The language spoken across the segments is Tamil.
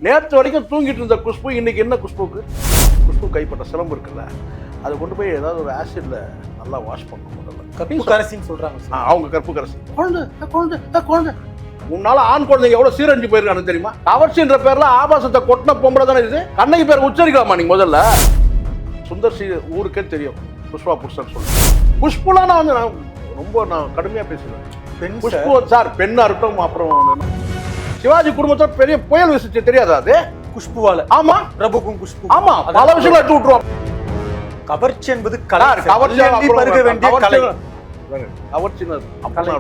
நேற்று வரைக்கும் தூங்கிட்டு இருந்த குஷ்பு இன்னைக்கு என்ன குஷ்புக்கு? குஷ்பு கைப்பட்ட சிலம்பு இருக்குல்ல, அதை கொண்டு போய் ஏதாவது ஒரு ஆசிட்ல நல்லா வாஷ் பண்ணணும். முதல்ல கற்பு கரசின்னு சொல்றாங்க. அவங்க கற்பு கரசி குழந்தை குழந்தை குழந்தை முன்னால ஆண் குழந்தைங்க எவ்வளவு சீரழிஞ்சு போயிருக்கானு தெரியுமா? கவர்ச்சின்ற பேர்ல ஆபாசத்தை கொட்டின பொம்பளை தானே இது. கண்ணகி பேர் உச்சரிக்கலாமா நீங்க? முதல்ல சுந்தர் சி ஊருக்கே தெரியும் புஷ்பா புருஷன் சொல்லி. புஷ்புலாம் நான் வந்து ரொம்ப கடுமையா பேசுவேன். புஷ்பு சார் பெண்ணா இருக்கட்டும். அப்புறம் சிவாஜி குடும்பத்தோட பெரிய புயல் வீசிச்சு தெரியாதா அது? குஷ்புவால. ஆமா, பிரபுக்கும் குஷ்பு. ஆமா, பல விஷயங்களை எடுத்து விட்டுருவோம். கவர்ச்சி என்பது கலை. கவர்ச்சி பருக வேண்டிய கலை.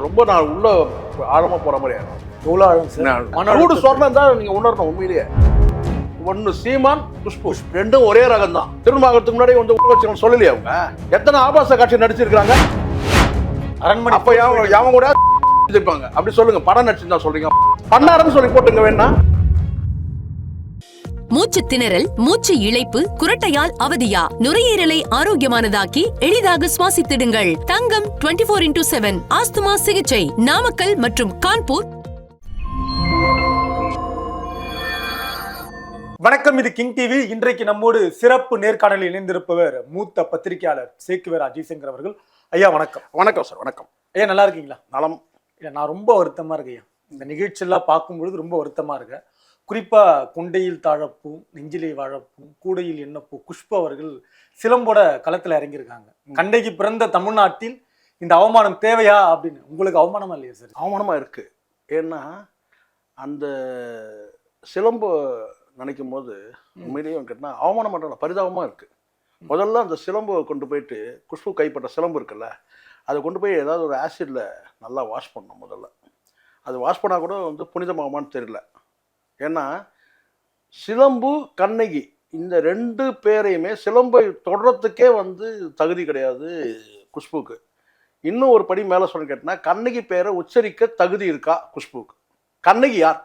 ரொம்ப நான் உள்ள ஆழமா போற மாதிரி எவ்வளவு ஆழம் சூடு சொர்ணம் தான் நீங்க உணரணும். உண்மையிலேயே ஒன்னு சீமான் குஷ்பு ரெண்டும் ஒரே ரகம் தான். திருமணத்துக்கு முன்னாடி வந்து சொல்லலையே அவங்க எத்தனை ஆபாச காட்சி நடிச்சிருக்காங்க. அரண்மனை அப்ப அவங்க கூட இருப்பாங்க. அப்படி சொல்லுங்க, படம் நடிச்சுதான் சொல்றீங்க. பண்ணாரன்னு சொல்லி போட்டுங்க வேணா. மூச்சு திணறல், மூச்சு இழைப்பு, குரட்டையால் அவதியா? நுரையீரலை ஆரோக்கியமானதாக்கி எளிதாக சுவாசித்திடுங்கள். தங்கம் 24x7 ஆஸ்துமா சிகிச்சை நாமக்கல் மற்றும் கான்பூர். வணக்கம், இது கிங் டிவி. இன்றைக்கு நம்மோடு சிறப்பு நேர்காணலில் இணைந்திருப்பவர் மூத்த பத்திரிகையாளர் சேக்குவேர் அஜய்சங்கர் அவர்கள். ஐயா வணக்கம். வணக்கம் சார். வணக்கம் ஐயா, நல்லா இருக்கீங்களா? நலம். நான் ரொம்ப வருத்தமா இருக்கேன் ஐயா. இந்த நிகழ்ச்சியெல்லாம் பார்க்கும்பொழுது ரொம்ப வருத்தமா இருக்கேன். குறிப்பா கொண்டையில் தாழப்பூ, நெஞ்சிலே வாழப்பூ, கூடையில் எண்ணப்பூ குஷ்பு அவர்கள் சிலம்போட களத்துல இறங்கியிருக்காங்க. கண்ணகி பிறந்த தமிழ்நாட்டில் இந்த அவமானம் தேவையா அப்படின்னு உங்களுக்கு அவமானமா இல்லையா சார்? அவமானமா இருக்கு. ஏன்னா அந்த சிலம்பு நினைக்கும் போது உண்மையிலேயே கேட்டா அவமானம் பண்ற பரிதாபமா இருக்கு. முதல்ல அந்த சிலம்பை கொண்டு போயிட்டு குஷ்பு கைப்பட்ட சிலம்பு இருக்குல்ல, அதை கொண்டு போய் ஏதாவது ஒரு ஆசிட்ல நல்லா வாஷ் பண்ணணும். முதல்ல அது வாஷ் பண்ணா கூட வந்து புனிதமாகுமான்னு தெரியல. ஏன்னா சிலம்பு கண்ணகி இந்த ரெண்டு பேரையுமே சிலம்பை தொடரத்துக்கே வந்து தகுதி கிடையாது குஷ்புக்கு. இன்னும் ஒரு படி மேலே சொல்ல கேட்டனா கண்ணகி பேரை உச்சரிக்க தகுதி இருக்கா குஷ்புக்கு? கண்ணகி யார்?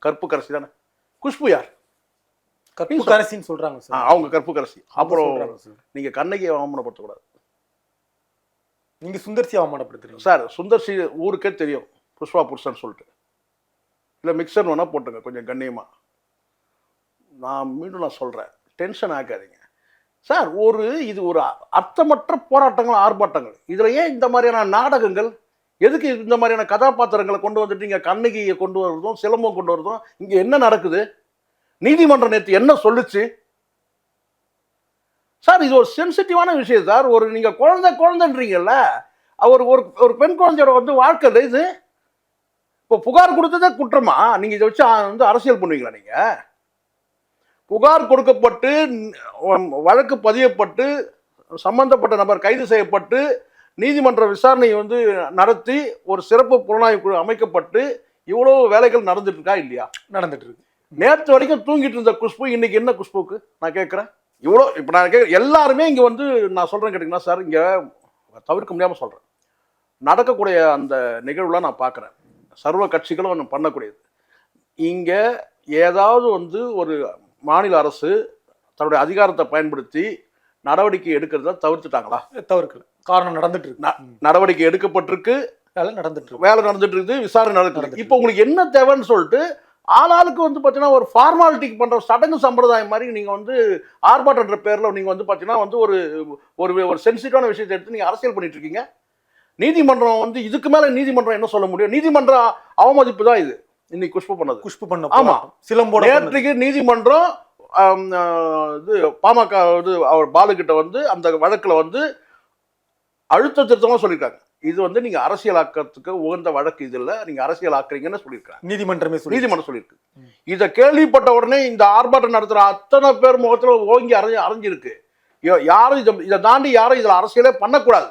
கற்பு கரசி தானே. குஷ்பு யார்? கற்பு கரசின்னு சொல்றாங்க சார். அவங்க கற்பு கரசி. அப்புறம் நீங்க கண்ணகியை அவமானப்படுத்தக்கூடாது. நீங்க சுந்தர்சி அவமானப்படுத்துறீங்க சார். சுந்தர்சி ஊருக்கே தெரியும் புஷ்பா புருஷன் சொல்லிட்டு. இல்லை மிக்சர் வேணா போட்டுங்க கொஞ்சம் கண்ணியமாக. நான் சொல்கிறேன், டென்ஷன் ஆக்காதீங்க சார். இது ஒரு அர்த்தமற்ற போராட்டங்கள், ஆர்ப்பாட்டங்கள். இதில் ஏன் இந்த மாதிரியான நாடகங்கள்? எதுக்கு இந்த மாதிரியான கதாபாத்திரங்களை கொண்டு வந்துட்டு இங்கே கண்ணகியை கொண்டு வரதும் சிலம்பம் கொண்டு வரதும்? இங்கே என்ன நடக்குது? நீதிமன்றம் நேற்று என்ன சொல்லுச்சு சார்? இது ஒரு சென்சிட்டிவான விஷயம் சார். நீங்கள் குழந்தைன்றீங்கல்ல, ஒரு பெண் குழந்தையோட வந்து வாழ்க்கை இது. இப்போ புகார் கொடுத்ததே குற்றமா? நீங்கள் இதை வச்சு வந்து அரசியல் பண்ணுவீங்களா? நீங்கள் புகார் கொடுக்கப்பட்டு வழக்கு பதியப்பட்டு சம்பந்தப்பட்ட நபர் கைது செய்யப்பட்டு நீதிமன்ற விசாரணை வந்து நடத்தி ஒரு சிறப்பு புலனாய்வு குழு அமைக்கப்பட்டு இவ்வளோ வேலைகள் நடந்துட்டு இருக்கா இல்லையா? நடந்துட்டு இருக்கு. நேற்று வரைக்கும் தூங்கிட்டு இருந்த குஷ்பு இன்னைக்கு என்ன குஷ்புக்கு? நான் கேட்குறேன். இவ்வளோ இப்போ நான் எல்லாருமே இங்கே வந்து நான் சொல்கிறேன் கேட்டிங்கன்னா சார், இங்கே தவிர்க்க முடியாமல் சொல்கிறேன், நடக்கக்கூடிய அந்த நிகழ்வுலாம் நான் பார்க்குறேன். சர்வ கட்சிகளும் ஒன்று பண்ணக்கூடியது. இங்கே ஏதாவது வந்து ஒரு மாநில அரசு தன்னுடைய அதிகாரத்தை பயன்படுத்தி நடவடிக்கை எடுக்கிறத தவிர்த்துட்டாங்களா? தவிர்க்கல. காரணம் நடந்துட்டு இருக்கு. நடவடிக்கை எடுக்கப்பட்டிருக்கு, வேலை நடந்துட்டு இருக்குது, விசாரணை நடக்குது. இப்போ உங்களுக்கு என்ன தேவைன்னு சொல்லிட்டு ஆளாளுக்கு வந்து பார்த்தீங்கன்னா ஒரு ஃபார்மாலிட்டிக்கு பண்ணுற சடங்கு சம்பிரதாயம் மாதிரி நீங்கள் வந்து ஆர்ப்பாட்டன்ற பேரில் நீங்கள் வந்து பார்த்தீங்கன்னா வந்து ஒரு சென்சிட்டிவான விஷயத்தை எடுத்து நீங்கள் அரசியல் பண்ணிட்டு இருக்கீங்க. நீதிமன்றம் வந்து இதுக்கு மேலே நீதிமன்றம் என்ன சொல்ல முடியும்? நீதிமன்ற அவமதிப்பு தான் இது இன்னைக்கு குஷ்பு பண்ண. ஆமா, சிலம்போட நேற்றுக்கு நீதிமன்றம் இது பாமக இது அவர் பாலுகிட்ட வந்து அந்த வழக்கில் வந்து அழுத்த திருத்தமாக சொல்லியிருக்காங்க. இது வந்து நீங்க அரசியலாக்கிறதுக்கு உகந்த வழக்கு இது இல்லை, நீங்க அரசியல் ஆக்குறீங்கன்னு சொல்லியிருக்காங்க. நீதிமன்றம் சொல்லியிருக்கு. இதை கேள்விப்பட்ட உடனே இந்த ஆர்ப்பாட்டம் நடத்துற அத்தனை பேர் முகத்துல ஓங்கி அரைஞ்சிருக்கு. யாரும் இதை தாண்டி யாரும் இதுல அரசியலே பண்ணக்கூடாது.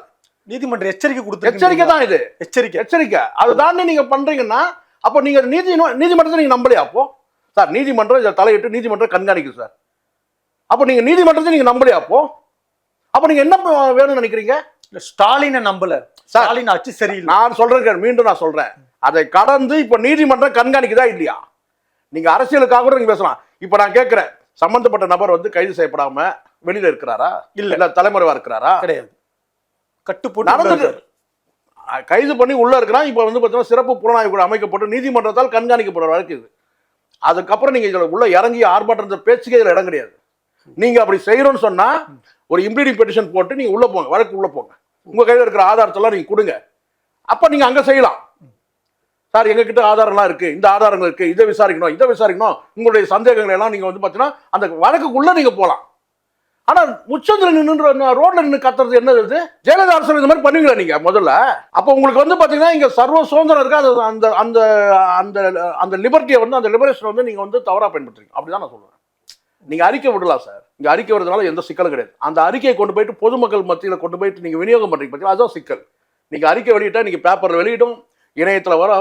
நீதிமன்றம் எச்சரிக்கை தான் இது. எச்சரிக்கை. அதை தாண்டி நீங்க பண்றீங்கன்னா அப்போ நீங்க நீதிமன்றத்தை நீங்க நம்பலையா? அப்போ சார் நீதிமன்றம் இதை தலையிட்டு நீதிமன்றம் கண்காணிக்குது சார். அப்போ நீங்க நீதிமன்றத்தை நீங்க நம்பலையா? அப்போ நீங்க என்ன வேணும்னு நினைக்கிறீங்க? ஸ்டாலினை நம்பல. ஸ்டாலின் ஆட்சி சரியில்லை. நான் சொல்றேன், மீண்டும் நான் சொல்றேன், அதை கடந்து இப்ப நீதிமன்றம் கண்காணிக்குதா இல்லையா? நீங்க அரசியலுக்காக கூட நீங்க பேசலாம். இப்ப நான் கேட்கிறேன், சம்பந்தப்பட்ட நபர் வந்து கைது செய்யப்படாம வெளியில இருக்கிறாரா? இல்ல தலைமறைவா இருக்கிறாரா? கிடையாது. கட்டுப்போட்டு நடந்துட்டு கைது பண்ணி உள்ள இருக்கிறான். இப்ப வந்து பார்த்தீங்கன்னா சிறப்பு புலனாய்வு குழு அமைக்கப்பட்டு நீதிமன்றத்தால் கண்காணிக்கப்படுற வழக்கு இது. அதுக்கப்புறம் நீங்க இதுல உள்ள இறங்கி ஆர்ப்பாட்டன்ற பேச்சுக்கே இதுல இடம் கிடையாது. நீங்க அப்படி செய்யறோம்னு சொன்னா ஒரு இம்ப்ளீடிங் பெட்டிஷன் போட்டு நீங்க உள்ள போங்க, வழக்கு உள்ள போங்க, உங்க கையில இருக்கிற ஆதாரத்தெல்லாம் நீங்க கொடுங்க. அப்ப நீங்க அங்க செய்யலாம். சார் எங்க கிட்ட ஆதாரம்லாம் இருக்கு, இந்த ஆதாரங்கள் இருக்கு, இதை விசாரிக்கணும், உங்களுடைய சந்தேகங்களை எல்லாம் நீங்க வந்து பாத்தீங்கன்னா அந்த வழக்குக்குள்ள நீங்க போலாம். ஆனா உச்சத்துல நின்று ரோட்ல நின்று கத்துறது என்னது? ஜெயலலிதா அரசு இந்த மாதிரி பண்ணுவீங்களா நீங்க முதல்ல? அப்ப உங்களுக்கு வந்து பாத்தீங்கன்னா இங்க சர்வ சுதந்திரம் இருக்கு, அந்த அந்த அந்த அந்த லிபர்ட்டியை வந்து அந்த லிபரேஷன் வந்து நீங்க வந்து தவறா பயன்படுத்துறீங்க. அப்படிதான் நான் சொல்லுவேன். நீங்க அறிக்கை விடலாம் சார், இங்க அறிக்கை விடுறதுனால எந்த சிக்கலும் கிடையாது. அந்த அறிக்கையை கொண்டு போயிட்டு பொதுமக்கள் மத்தியில கொண்டு போயிட்டு நீங்க விநியோகம் பண்றீங்க பார்த்தீங்களா, அதுதான் சிக்கல். நீங்க அறிக்கை வெளியிட்டா நீங்க பேப்பர்ல வெளியிடும், இணையத்துல வர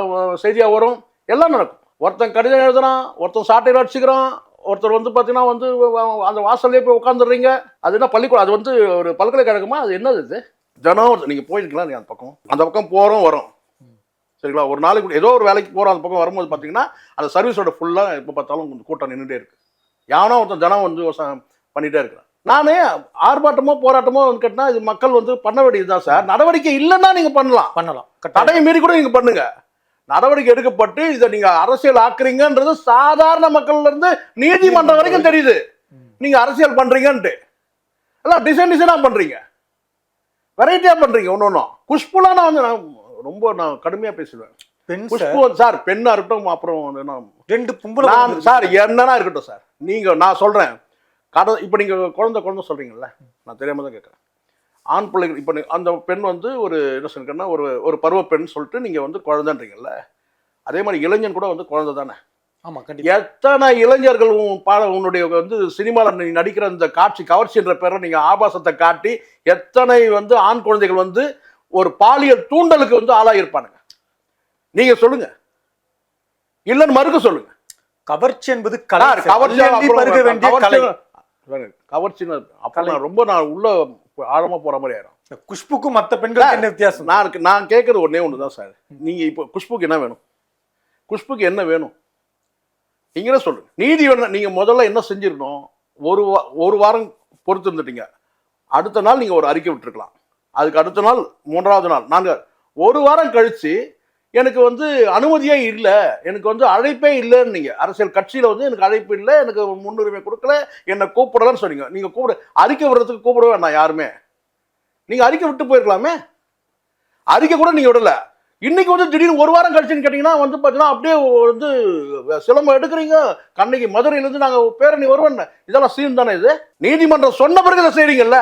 செய்தியா வரும், எல்லாம் நடக்கும். ஒருத்தன் கடிதம் எழுதுறான், ஒருத்தன் சாட்டையில் அடிச்சுக்கிறான், ஒருத்தர் வந்து பார்த்தீங்கன்னா வந்து அந்த வாசல்லே போய் உட்காந்துடுறீங்க. அது என்ன பள்ளிக்கூடம்? அது வந்து ஒரு பல்கலைக்கழகமா? அது என்னது இது? தினம் நீங்கள் போயிருக்கலாம் நீ அந்த பக்கம் போகிறோம் வரோம் சரிங்களா. ஒரு நாளைக்கு ஏதோ ஒரு வேலைக்கு போகிறோம், அந்த பக்கம் வரும்போது பார்த்தீங்கன்னா அந்த சர்வீஸோட ஃபுல்லாக எப்போ பார்த்தாலும் கொஞ்சம் கூட்டம் நின்றுட்டே இருக்கு. யாவனா ஒருத்தன் தினம் வந்து பண்ணிகிட்டே இருக்கிறேன். நானே ஆர்ப்பாட்டமோ போராட்டமோ வந்து கேட்டால் இது மக்கள் வந்து பண்ண வேண்டியது தான் சார். நடவடிக்கை இல்லைன்னா நீங்கள் பண்ணலாம், தடையை மீறி கூட நீங்கள் பண்ணுங்க. நடவடிக்கை எடுக்கப்பட்டு இதை நீங்க அரசியல் ஆக்குறீங்கன்றது சாதாரண மக்கள்ல இருந்து நீதிமன்றம் வரைக்கும் தெரியுது. நீங்க அரசியல் பண்றீங்கன்ட்டு எல்லாம் டிசைனா பண்றீங்க, வெரைட்டியா பண்றீங்க. ஒன்னொன்னும் குஷ்புலாம் நான் ரொம்ப கடுமையா பேசுவேன். குஷ்பு சார் பெண்ணா இருக்கட்டும், அப்புறம் ரெண்டு பொம்பளை சார் என்னன்னா இருக்கட்டும் சார். நான் சொல்றேன், இப்ப நீங்க குழந்தை சொல்றீங்கல்ல, நான் தெரியாம தான் கேட்கறேன். ஆண் பிள்ளைகள் இப்போ அந்த பெண் வந்து ஒரு என்ன சொல்லிருக்கேன்னா ஒரு பருவ பெண் சொல்லிட்டு நீங்கள் வந்து குழந்தைன்றீங்கல்ல, அதே மாதிரி இளைஞன் கூட வந்து குழந்தை தானே. ஆமாம், கண்டிப்பாக. எத்தனை இளைஞர்கள் உன்னுடைய வந்து சினிமாவில் நீ நடிக்கிற இந்த காட்சி கவர்ச்சின்ற பேரை நீங்கள் ஆபாசத்தை காட்டி எத்தனை வந்து ஆண் குழந்தைகள் வந்து ஒரு பாலியல் தூண்டலுக்கு வந்து ஆளாகிருப்பானுங்க. நீங்கள் சொல்லுங்க, இல்லைன்னு மறுக்க சொல்லுங்க. கவர்ச்சி என்பது கவர்ச்சி அப்போ ரொம்ப நான் உள்ள ஆழமா போற மாதிரி ஆயிரும். குஷ்புக்கும் மற்ற பெண்களுக்கு என்ன வித்தியாசம்? நான் கேட்கறது ஒன்னே ஒண்ணுதான் சார். நீங்க இப்போ குஷ்புக்கு என்ன வேணும்? குஷ்புக்கு என்ன வேணும் நீங்களே சொல்லுங்க. நீதி வேணும். நீங்க முதல்ல என்ன செஞ்சிருக்கணும்? ஒரு வாரம் பொறுத்து இருந்துட்டீங்க. அடுத்த நாள் நீங்க ஒரு அறிக்கை விட்டுருக்கலாம். அதுக்கு அடுத்த நாள், மூன்றாவது நாள், நாங்க ஒரு வாரம் கழிச்சு எனக்கு வந்து அனுமதியே இல்லை, எனக்கு வந்து அழைப்பே இல்லைன்னு நீங்க அரசியல் கட்சியில வந்து எனக்கு அழைப்பு இல்லை, எனக்கு முன்னுரிமை கொடுக்கல, என்னை கூப்பிடலன்னு சொன்னீங்க. நீங்க அறிக்கை விடுறதுக்கு கூப்பிட வேண்டாம் யாருமே. நீங்க அறிக்கை விட்டு போயிருக்கலாமே. அறிக்கை கூட நீங்க விடல. இன்னைக்கு வந்து திடீர்னு ஒரு வாரம் கழிச்சுன்னு கேட்டீங்கன்னா வந்து பாத்தீங்கன்னா அப்படியே வந்து சிலம்பம் எடுக்கிறீங்க. கண்ணகி மதுரையிலிருந்து நாங்க பேரணி வருவோம். இதெல்லாம் சீன் தானே இது? நீதிமன்றம் சொன்ன பிறகு இதை செய்றீங்கல்ல.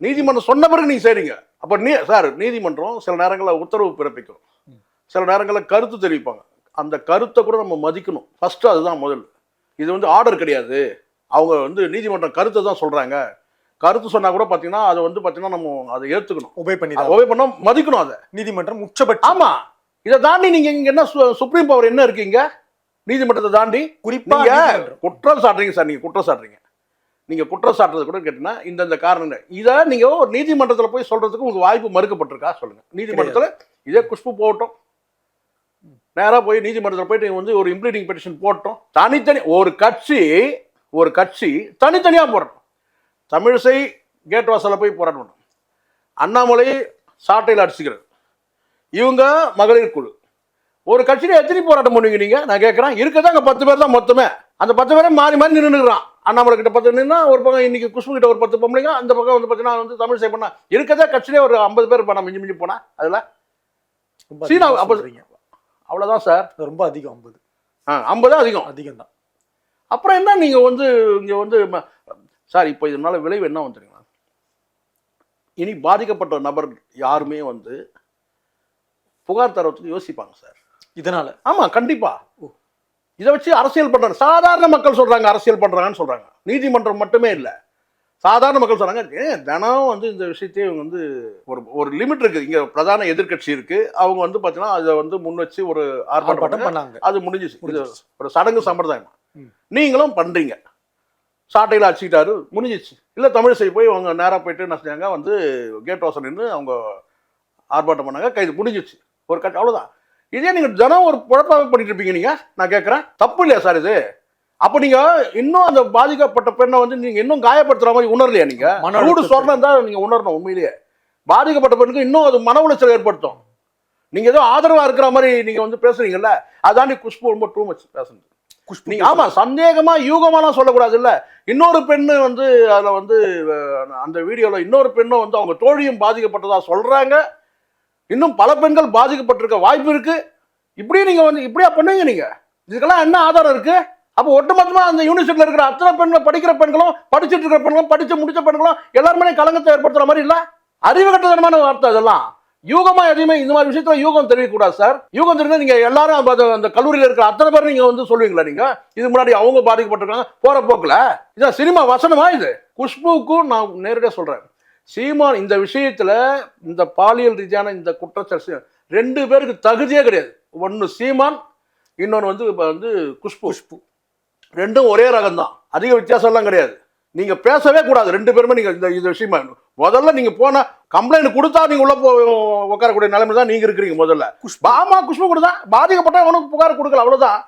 நீதிமன்றம் சொன்ன பிறகு நீங்க செய்றீங்க. அப்ப சார், நீதிமன்றம் சில நேரங்களில் உத்தரவு பிறப்பிக்கும், சில நேரங்களில் கருத்து தெரிவிப்பாங்க. அந்த கருத்தை கூட நம்ம மதிக்கணும். ஃபர்ஸ்ட் அதுதான் முதல். இது வந்து ஆர்டர் கிடையாது. அவங்க வந்து நீதிமன்றம் கருத்தை தான் சொல்றாங்க. கருத்து சொன்னா கூட பாத்தீங்கன்னா அதை வந்து பாத்தீங்கன்னா நம்ம அதை ஏத்துக்கணும், ஒபே பண்ண மதிக்கணும். அதை நீதிமன்றம் உச்சபட்சம். ஆமா, இதை தாண்டி நீங்க இங்க என்ன சுப்ரீம் பவர் என்ன இருக்கீங்க? நீதிமன்றத்தை தாண்டி குறிப்பா குற்றம் சாட்டுறீங்க சார். நீங்க குற்றம் சாட்டுறீங்க. நீங்க குற்றம் சாட்டுறது கூட கேட்டீங்கன்னா இந்த காரணம் இதை நீங்க ஒரு நீதிமன்றத்துல போய் சொல்றதுக்கு உங்களுக்கு வாய்ப்பு மறுக்கப்பட்டிருக்கா சொல்லுங்க. நீதிமன்றத்துல இதே குஷ்பு போகட்டும், நேராக போய் நீதிமன்றத்தில் போயிட்டு வந்து ஒரு இம்ப்ளீடிங் பெட்டிஷன் போட்டோம். தனித்தனி ஒரு கட்சி தனித்தனியாக போராட்டம். தமிழிசை கேட் வாசலில் போய் போராட்டம் பண்ணோம். அண்ணாமலை சாட்டையில் அடிச்சுக்கிறது, இவங்க மகளிர் குழு. ஒரு கட்சியில எத்தனை போராட்டம் பண்ணுவீங்க நீங்க? நான் கேட்குறேன். இருக்கதான் அங்கே 10 பேர் தான் மொத்தமே. அந்த 10 பேரை மாறி மாறி நின்றுக்கிறான். அண்ணாமலை கிட்ட 10 நின்னா, ஒரு பக்கம் இன்னைக்கு குஷ்பு கிட்ட ஒரு 10 பொம்பளைங்க, அந்த பக்கம் வந்து பார்த்தீங்கன்னா வந்து தமிழிசை பண்ணா இருக்கதா கட்சியிலே ஒரு 50 பேர் பண்ணா மிஞ்சி போனா. அதில் சீனா அவ்வளோதான் சார். ரொம்ப அதிகம். 50 அதிகம் தான். அப்புறம் என்ன நீங்க வந்து இங்க வந்து சார் இப்போ இதனால விளைவு என்ன வந்துருங்களா? இனி பாதிக்கப்பட்ட நபர் யாருமே வந்து புகார் தரத்துக்கு யோசிப்பாங்க சார் இதனால. ஆமா, கண்டிப்பா. இதை வச்சு அரசியல் பண்றாங்க. சாதாரண மக்கள் சொல்றாங்க அரசியல் பண்றாங்கன்னு சொல்றாங்க. நீதிமன்றம் மட்டுமே இல்லை, சாதாரண மக்கள் சொல்றாங்க. தினம் வந்து இந்த விஷயத்தையே இவங்க வந்து ஒரு லிமிட் இருக்கு. இங்க பிரதான எதிர்கட்சி இருக்கு, அவங்க வந்து பாத்தீங்கன்னா அதை வந்து முன் வச்சு ஒரு ஆர்ப்பாட்டம் பண்ணாங்க. அது முடிஞ்சிச்சு. இது ஒரு சடங்கு சம்பிரதாயம். நீங்களும் பண்றீங்க. சாட்டையில அடிச்சுக்கிட்டாரு, முடிஞ்சிச்சு. இல்ல தமிழிசை போய் அவங்க நேரா போயிட்டு என்ன செஞ்சாங்க, வந்து கேட் வாசல் நின்று அவங்க ஆர்ப்பாட்டம் பண்ணாங்க, கைது முடிஞ்சிச்சு. ஒரு கட்சி அவ்வளவுதான். இதே நீங்க தினம் ஒரு குழப்பம் பண்ணிட்டு இருப்பீங்க நீங்க. நான் கேட்கறேன், தப்பு இல்லையா சார் இது? அப்ப நீங்க இன்னும் அந்த பாதிக்கப்பட்ட பெண்ணை வந்து நீங்க இன்னும் காயப்படுத்துற மாதிரி உணரலையா? நீங்க சூடு சொரணம் தான் நீங்க உணரணும். உண்மையிலேயே பாதிக்கப்பட்ட பெண்ணுக்கு இன்னும் அது மன உளைச்சல் ஏற்படுத்தும். நீங்க ஏதோ ஆதரவா இருக்கிற மாதிரி நீங்க வந்து பேசுறீங்கல்ல, அதாண்டி குஷ்பு ரொம்ப டூ மச் பேசுறது. நீங்க ஆமா சந்தேகமா யூகமாலாம் சொல்லக்கூடாது இல்ல. இன்னொரு பெண்ணு வந்து அதுல வந்து அந்த வீடியோல இன்னொரு பெண்ணும் வந்து அவங்க தோழியும் பாதிக்கப்பட்டதா சொல்றாங்க. இன்னும் பல பெண்கள் பாதிக்கப்பட்டிருக்க வாய்ப்பு இருக்கு. இப்படியே நீங்க வந்து இப்படியா பண்ணுவீங்க நீங்க? இதுக்கெல்லாம் என்ன ஆதாரம் இருக்கு? அப்போ ஒட்டுமொத்தமா அந்த யூனிவர்சிட்டியில இருக்கிற அத்தனை பெண்கள், படிக்கிற பெண்களும், படிச்சுட்டு இருக்கிற பெண்களும், படிச்சு முடிச்ச பெண்களும் எல்லாருமே கலங்கத்தை ஏற்படுத்துற மாதிரி இல்ல? அறிவு கட்டதனமான வார்த்தை அதெல்லாம். யூகமா எதையுமே இந்த மாதிரி விஷயத்துல யூகம் தெரியக்கூடாது சார். யூகம் தெரிஞ்சா நீங்க எல்லாரும் அந்த கல்லூரியில் இருக்கிற அத்தனை பேர் நீங்க வந்து சொல்லுவீங்களா? நீங்க இது முன்னாடி அவங்க பாதிக்கப்பட்டிருக்காங்க போற போக்குல. இதான் சினிமா வசனமா இது? குஷ்புவுக்கும் நான் நேரடியாக சொல்றேன், சீமான் இந்த விஷயத்துல இந்த பாலியல் ரீதியான இந்த குற்றச்சாட்டு 2 பேருக்கு தகுதியே கிடையாது. ஒன்னு சீமான், இன்னொன்னு வந்து இப்ப வந்து குஷ்பு. ரெண்டும் ஒரே ரகம் தான், அதிக வித்தியாசம் எல்லாம் கிடையாது. நீங்க பேசவே கூடாது 2 பேருமே. நீங்க இந்த விஷயமா முதல்ல நீங்க போனா கம்ப்ளைண்ட் கொடுத்தா நீங்க உள்ள உட்காரக்கூடிய நிலைமை தான் நீங்க இருக்கிறீங்க. முதல்ல ஆமா குஷ்பு கொடுத்தா பாதிக்கப்பட்ட உனக்கு புகார் கொடுக்கல, அவ்வளவுதான்.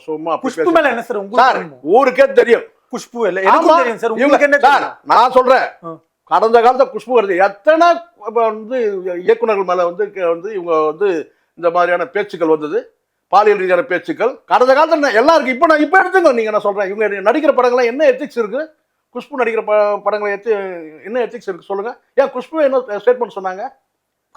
சும்மா குஷ்பு மேல என்ன சார் உங்களுக்கு ஊருக்கே தெரியும். குஷ்பு இல்ல எனக்கும் தெரியும் சார். உங்களுக்கு என்ன சார் நான் சொல்றேன், கடந்த காலத்துல குஷ்பு வருது எத்தனை வந்து இயக்குநர்கள் மேல வந்து இவங்க வந்து இந்த மாதிரியான பேச்சுக்கள் வந்தது, பாலியல் ரீதியான பேச்சுக்கள் கடந்த காலத்துல எல்லாம் இருக்கு. இப்ப எடுத்துங்க நீங்க. நான் சொல்றேன், இவங்க நடிக்கிற படங்கள்லாம் என்ன எத்திக்ஸ் இருக்கு? குஷ்பு நடிக்கிற படங்களை என்ன எத்திக்ஸ் இருக்கு சொல்லுங்க? ஏன் குஷ்பு என்ன ஸ்டேட்மெண்ட் சொன்னாங்க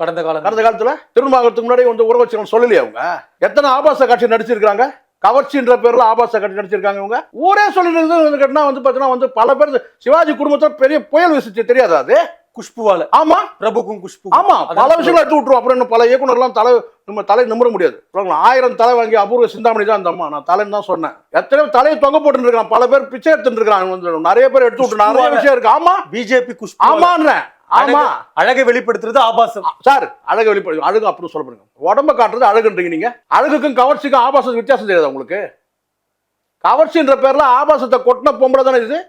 கடந்த காலத்துல? திருமணமாகறதுக்கு முன்னாடி வந்து உறவு வச்சுக்கணும் சொல்லலையே அவங்க? எத்தனை ஆபாச காட்சி நடிச்சிருக்காங்க? கவர்ச்சின்ற பேர்ல ஆபாச காட்சி நடிச்சிருக்காங்க இவங்க. ஊரே சொல்லிட்டு கேட்டா வந்து பாத்தீங்கன்னா வந்து பல பேர் சிவாஜி குடும்பத்துல பெரிய புயல் வீசிச்சு தெரியாது அது குஷ்புவால. ஆமா பிரபுக்கும் குஷ்பு ஆமா பல விஷயங்களை எடுத்து விட்டுரும். அப்புறம் இன்னும் பல இயக்குனர்லாம் தலை நிமிர முடியாது. 1000 தலை வாங்கி அபூர்வ சிந்தாமணி தான் அந்த அம்மா. நான் தலைன்னு தான் சொன்னேன். எத்தனை தலையை தொங்க போட்டு இருக்கான், பல பேர் பிச்சை எடுத்துட்டு இருக்காங்க, நிறைய பேர் எடுத்து விட்டு நிறைய விஷயம் இருக்கு. ஆமா பிஜேபி குஷ்பு ஆமான்றேன். ஆமா அழகை வெளிப்படுத்துறது ஆபாசம் சார். அழகை வெளிப்படுத்து அழகு அப்படின்னு சொல்ல போறீங்க, உடம்ப காட்டுறது அழகுன்றீங்க நீங்க. அழகுக்கும் கவர்ச்சிக்கும் ஆபாசம் வித்தியாசம் தெரியாது உங்களுக்கு? கவர்ச்சின்ற பேர்ல ஆபாசத்தை கொட்டின பொம்பளை தானே இது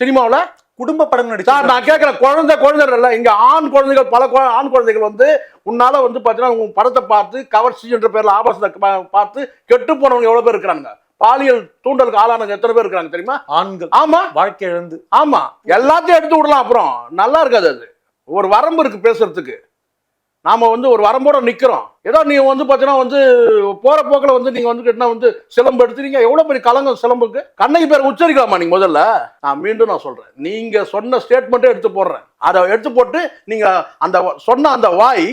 சினிமாவில். குடும்ப படம் நடிச்சா நான் கேட்கிறேன், குழந்தை இங்க ஆண் குழந்தைகள் பல ஆண் குழந்தைகள் வந்து உன்னால வந்து பாத்தீங்கன்னா உங்க படத்தை பார்த்து கவர்ச்சி என்ற பேர்ல ஆபாசத்தை பார்த்து கெட்டு போனவங்க எவ்வளவு பேர் இருக்கிறாங்க? பாலியல் தூண்டலுக்கு ஆளானவங்க எத்தனை பேர் இருக்காங்க தெரியுமா? ஆண்கள். ஆமா வாழ்க்கை இழந்து. ஆமா எல்லாத்தையும் எடுத்து விடலாம், அப்புறம் நல்லா இருக்காது. அது ஒரு வரம்பு இருக்கு பேசுறதுக்கு. நாம வந்து ஒரு வரம்போட நிக்கிறோம். ஏதோ நீங்க வந்து பாத்தீங்கன்னா வந்து போற போக்கில் வந்து நீங்க வந்து கேட்டா வந்து சிலம்பு எடுத்துறீங்க. எவ்வளவு பெரிய கலங்கம் சிலம்புக்கு. கண்ணகி பேர் உச்சரிக்கலாமா நீங்க? முதல்ல நான் மீண்டும் சொல்றேன், நீங்க சொன்ன ஸ்டேட்மெண்ட்டே எடுத்து போடுறேன். அதை எடுத்து போட்டு நீங்க அந்த சொன்ன அந்த வாய்